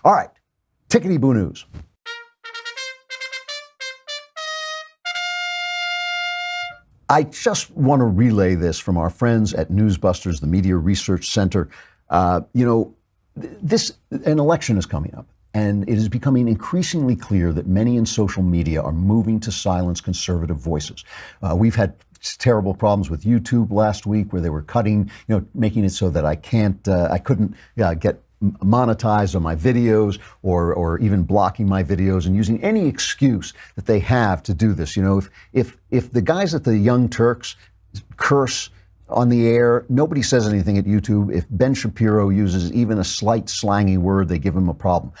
All right, Tickety-Boo News. I just want to relay this from our friends at Newsbusters, the Media Research Center. An election is coming up, and it is becoming increasingly clear that many in social media are moving to silence conservative voices. We've had terrible problems with YouTube last week where they were cutting, making it so that I couldn't get monetized on my videos or even blocking my videos and using any excuse that they have to do this. If the guys at the Young Turks curse on the air, nobody says anything at YouTube. If Ben Shapiro uses even a slight slangy word, they give him a problem.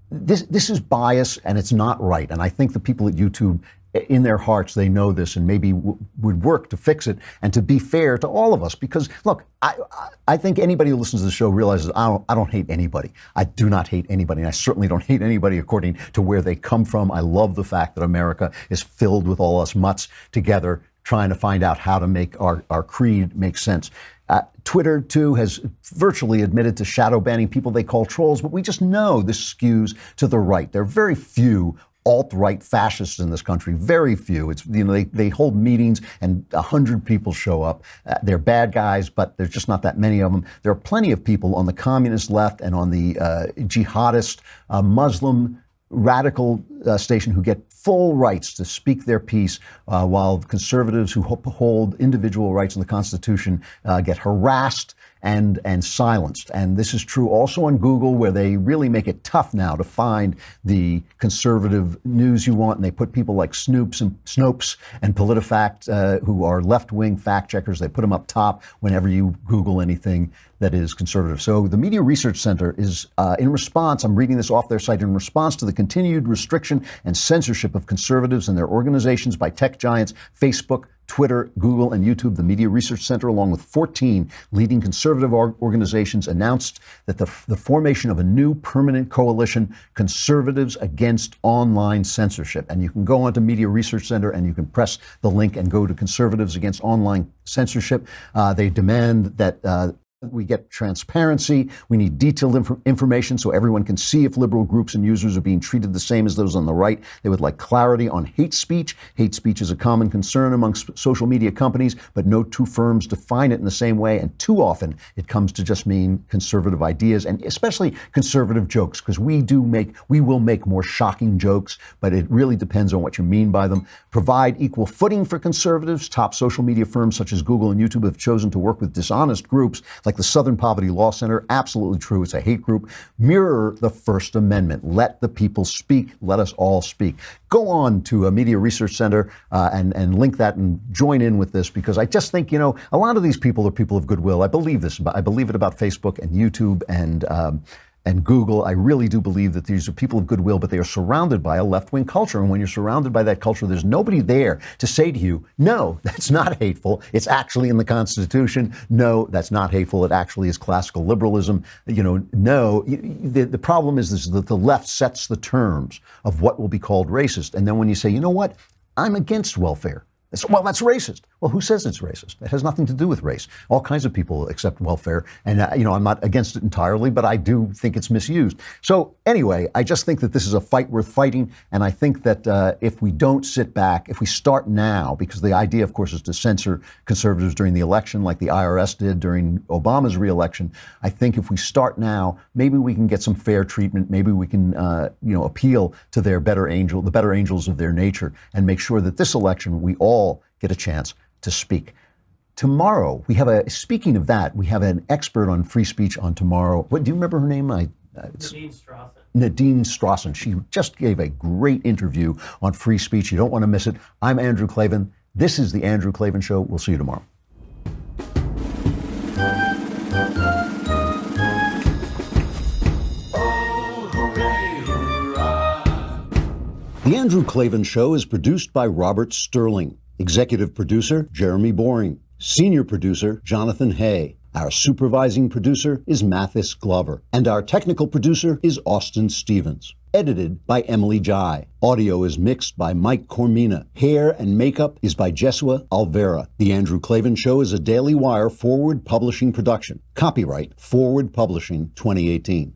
This is bias and it's not right. And I think the people at YouTube, in their hearts, they know this and maybe would work to fix it and to be fair to all of us. Because, look, I think anybody who listens to the show realizes I don't hate anybody. I do not hate anybody. And I certainly don't hate anybody according to where they come from. I love the fact that America is filled with all us mutts together trying to find out how to make our creed make sense. Twitter, too, has virtually admitted to shadow banning people they call trolls, but we just know this skews to the right. There are very few alt-right fascists in this country, very few. It's they hold meetings and 100 people show up. They're bad guys, but there's just not that many of them. There are plenty of people on the communist left and on the jihadist Muslim radical station who get full rights to speak their piece, while conservatives who hold individual rights in the Constitution get harassed and silenced. And this is true also on Google, where they really make it tough now to find the conservative news you want. And they put people like Snopes and PolitiFact, who are left-wing fact checkers. They put them up top whenever you Google anything that is conservative. So the Media Research Center is in response, I'm reading this off their site, in response to the continued restriction and censorship of conservatives and their organizations by tech giants Facebook, Twitter, Google, and YouTube. The Media Research Center, along with 14 leading conservative organizations, announced that the formation of a new permanent coalition, Conservatives Against Online Censorship. And you can go onto Media Research Center and you can press the link and go to Conservatives Against Online Censorship. They demand that we get transparency. We need detailed information so everyone can see if liberal groups and users are being treated the same as those on the right. They would like clarity on hate speech. Hate speech is a common concern amongst social media companies, but no two firms define it in the same way. And too often it comes to just mean conservative ideas, and especially conservative jokes, because we will make more shocking jokes, but it really depends on what you mean by them. Provide equal footing for conservatives. Top social media firms such as Google and YouTube have chosen to work with dishonest groups like the Southern Poverty Law Center. Absolutely true. It's a hate group. Mirror the First Amendment. Let the people speak. Let us all speak. Go on to a Media Research Center and link that and join in with this, because I just think, a lot of these people are people of goodwill. I believe this. I believe it about Facebook and YouTube and Google. I really do believe that these are people of goodwill, but they are surrounded by a left-wing culture. And when you're surrounded by that culture, there's nobody there to say to you, no, that's not hateful. It's actually in the Constitution. No, that's not hateful. It actually is classical liberalism. The problem is that the left sets the terms of what will be called racist. And then when you say, you know what, I'm against welfare. Well, that's racist. Well, who says it's racist? It has nothing to do with race. All kinds of people accept welfare. And, I'm not against it entirely, but I do think it's misused. So anyway, I just think that this is a fight worth fighting. And I think that if we don't sit back, if we start now, because the idea, of course, is to censor conservatives during the election, like the IRS did during Obama's reelection. I think if we start now, maybe we can get some fair treatment. Maybe we can, appeal to the better angels of their nature, and make sure that this election, we all get a chance to speak. Tomorrow, speaking of that, we have an expert on free speech on tomorrow. Do you remember her name? Nadine Strawson. Nadine Strawson. She just gave a great interview on free speech. You don't want to miss it. I'm Andrew Klavan. This is The Andrew Klavan Show. We'll see you tomorrow. The Andrew Klavan Show is produced by Robert Sterling. Executive producer, Jeremy Boring. Senior producer, Jonathan Hay. Our supervising producer is Mathis Glover. And our technical producer is Austin Stevens. Edited by Emily Jai. Audio is mixed by Mike Cormina. Hair and makeup is by Jesua Alvera. The Andrew Klavan Show is a Daily Wire Forward Publishing production. Copyright Forward Publishing 2018.